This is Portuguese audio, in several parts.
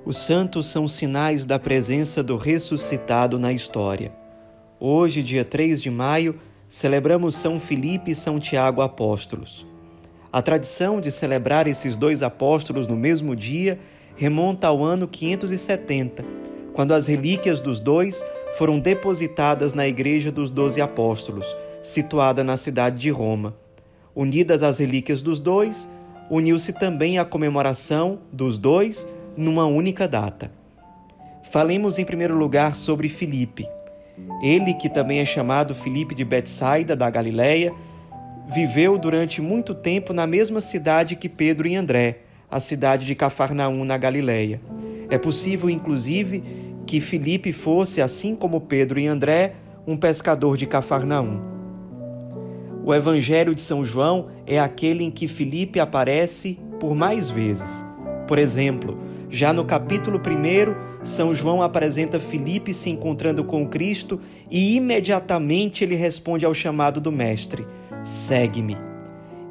Os santos são sinais da presença do ressuscitado na história. Hoje, dia 3 de maio, celebramos São Filipe e São Tiago apóstolos. A tradição de celebrar esses dois apóstolos no mesmo dia remonta ao ano 570, quando as relíquias dos dois foram depositadas na Igreja dos 12 Apóstolos, situada na cidade de Roma. Unidas as relíquias dos dois, uniu-se também a comemoração dos dois numa única data. Falemos em primeiro lugar sobre Filipe. Ele, que também é chamado Filipe de Betsaida, da Galileia, viveu durante muito tempo na mesma cidade que Pedro e André, a cidade de Cafarnaum, na Galileia. É possível, inclusive, que Filipe fosse, assim como Pedro e André, um pescador de Cafarnaum. O Evangelho de São João é aquele em que Filipe aparece por mais vezes. Por exemplo, já no capítulo 1, São João apresenta Filipe se encontrando com Cristo e imediatamente ele responde ao chamado do Mestre: segue-me.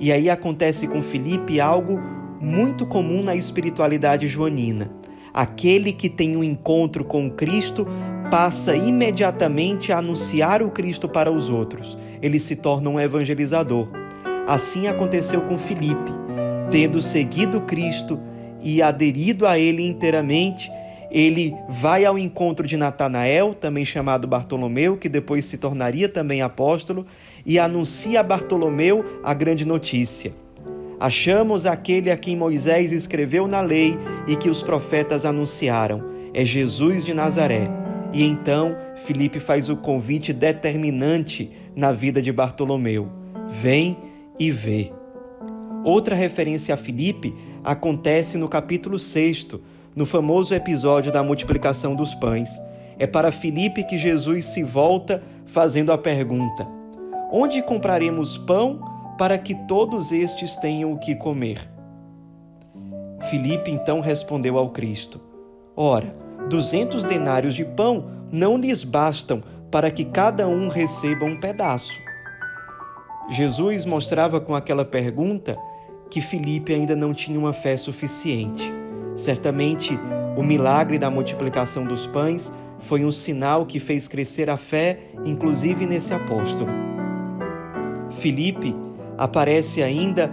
E aí acontece com Filipe algo muito comum na espiritualidade joanina. Aquele que tem um encontro com Cristo passa imediatamente a anunciar o Cristo para os outros. Ele se torna um evangelizador. Assim aconteceu com Filipe. Tendo seguido Cristo e aderido a ele inteiramente, ele vai ao encontro de Natanael, também chamado Bartolomeu, que depois se tornaria também apóstolo, e anuncia a Bartolomeu a grande notícia: achamos aquele a quem Moisés escreveu na lei e que os profetas anunciaram, é Jesus de Nazaré. E então Filipe faz o convite determinante na vida de Bartolomeu: vem e vê. Outra referência a Filipe acontece no capítulo 6, no famoso episódio da multiplicação dos pães. É para Filipe que Jesus se volta fazendo a pergunta: onde compraremos pão para que todos estes tenham o que comer? Filipe então respondeu ao Cristo: ora, 200 denários de pão não lhes bastam para que cada um receba um pedaço. Jesus mostrava com aquela pergunta que Filipe ainda não tinha uma fé suficiente. Certamente, o milagre da multiplicação dos pães foi um sinal que fez crescer a fé, inclusive nesse apóstolo. Filipe aparece ainda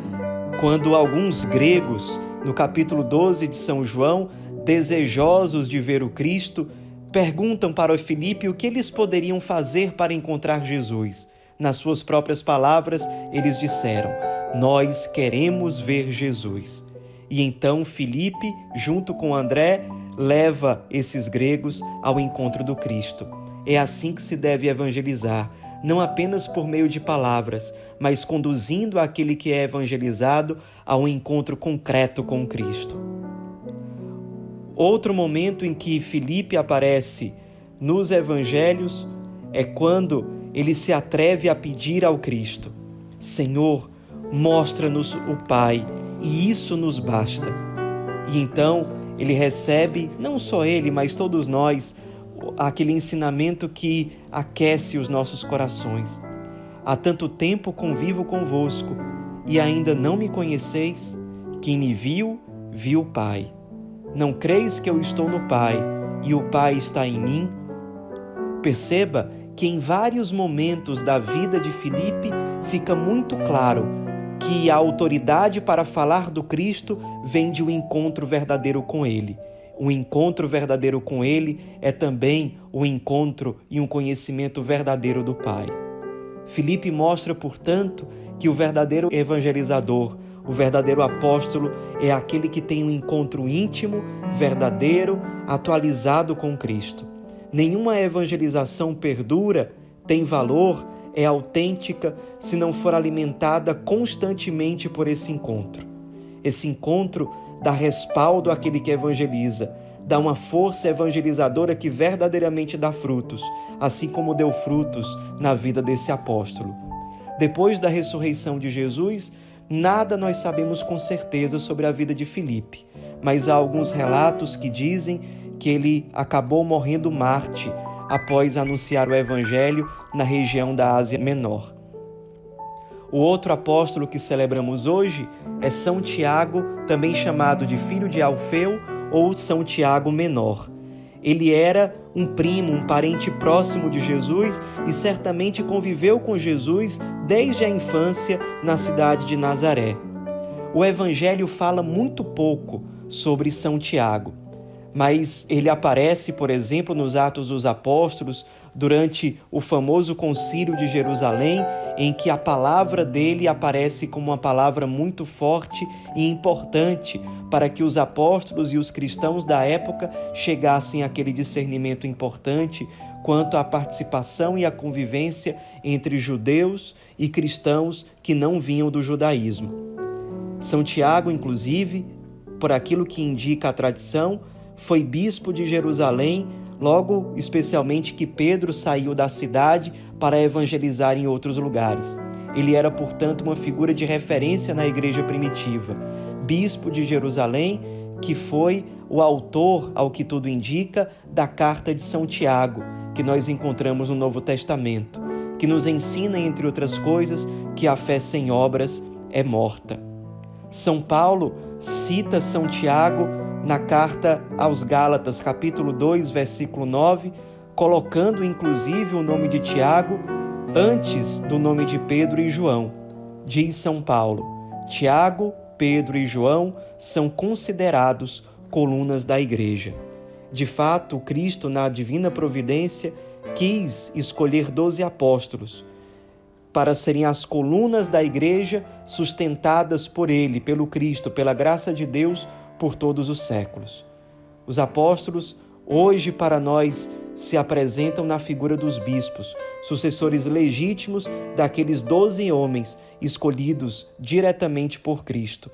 quando alguns gregos, no capítulo 12 de São João, desejosos de ver o Cristo, perguntam para Filipe o que eles poderiam fazer para encontrar Jesus. Nas suas próprias palavras, eles disseram: nós queremos ver Jesus. E então Filipe, junto com André, leva esses gregos ao encontro do Cristo. É assim que se deve evangelizar, não apenas por meio de palavras, mas conduzindo aquele que é evangelizado a um encontro concreto com Cristo. Outro momento em que Filipe aparece nos evangelhos é quando ele se atreve a pedir ao Cristo: Senhor, mostra-nos o Pai, e isso nos basta. E então ele recebe, não só ele, mas todos nós, aquele ensinamento que aquece os nossos corações. Há tanto tempo convivo convosco, e ainda não me conheceis? Quem me viu, viu o Pai. Não creis que eu estou no Pai, e o Pai está em mim? Perceba que em vários momentos da vida de Filipe fica muito claro que a autoridade para falar do Cristo vem de um encontro verdadeiro com Ele. O encontro verdadeiro com Ele é também o encontro e um conhecimento verdadeiro do Pai. Filipe mostra, portanto, que o verdadeiro evangelizador, o verdadeiro apóstolo, é aquele que tem um encontro íntimo, verdadeiro, atualizado com Cristo. Nenhuma evangelização perdura, tem valor, é autêntica, se não for alimentada constantemente por esse encontro. Esse encontro dá respaldo àquele que evangeliza, dá uma força evangelizadora que verdadeiramente dá frutos, assim como deu frutos na vida desse apóstolo. Depois da ressurreição de Jesus, nada nós sabemos com certeza sobre a vida de Filipe, mas há alguns relatos que dizem que ele acabou morrendo mártir após anunciar o Evangelho na região da Ásia Menor. O outro apóstolo que celebramos hoje é São Tiago, também chamado de filho de Alfeu ou São Tiago Menor. Ele era um primo, um parente próximo de Jesus e certamente conviveu com Jesus desde a infância na cidade de Nazaré. O Evangelho fala muito pouco sobre São Tiago, mas ele aparece, por exemplo, nos Atos dos Apóstolos, durante o famoso Concílio de Jerusalém, em que a palavra dele aparece como uma palavra muito forte e importante para que os apóstolos e os cristãos da época chegassem àquele discernimento importante quanto à participação e à convivência entre judeus e cristãos que não vinham do judaísmo. São Tiago, inclusive, por aquilo que indica a tradição, foi bispo de Jerusalém, logo especialmente que Pedro saiu da cidade para evangelizar em outros lugares. Ele era, portanto, uma figura de referência na igreja primitiva. Bispo de Jerusalém, que foi o autor, ao que tudo indica, da carta de São Tiago, que nós encontramos no Novo Testamento, que nos ensina, entre outras coisas, que a fé sem obras é morta. São Paulo cita São Tiago na carta aos Gálatas, capítulo 2, versículo 9, colocando inclusive o nome de Tiago antes do nome de Pedro e João. Diz São Paulo: Tiago, Pedro e João são considerados colunas da igreja. De fato, Cristo, na divina providência, quis escolher 12 apóstolos para serem as colunas da igreja sustentadas por ele, pelo Cristo, pela graça de Deus, por todos os séculos. Os apóstolos, hoje para nós, se apresentam na figura dos bispos, sucessores legítimos daqueles 12 homens escolhidos diretamente por Cristo.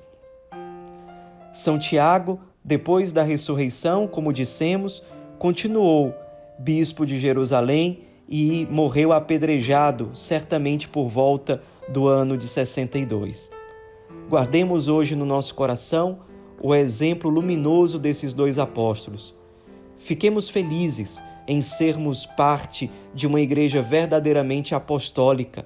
São Tiago, depois da ressurreição, como dissemos, continuou bispo de Jerusalém e morreu apedrejado, certamente por volta do ano de 62. Guardemos hoje no nosso coração o exemplo luminoso desses dois apóstolos. Fiquemos felizes em sermos parte de uma igreja verdadeiramente apostólica,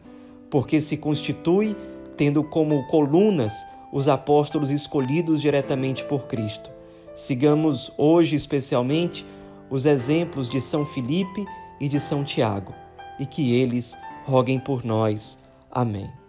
porque se constitui tendo como colunas os apóstolos escolhidos diretamente por Cristo. Sigamos hoje especialmente os exemplos de São Filipe e de São Tiago, e que eles roguem por nós. Amém.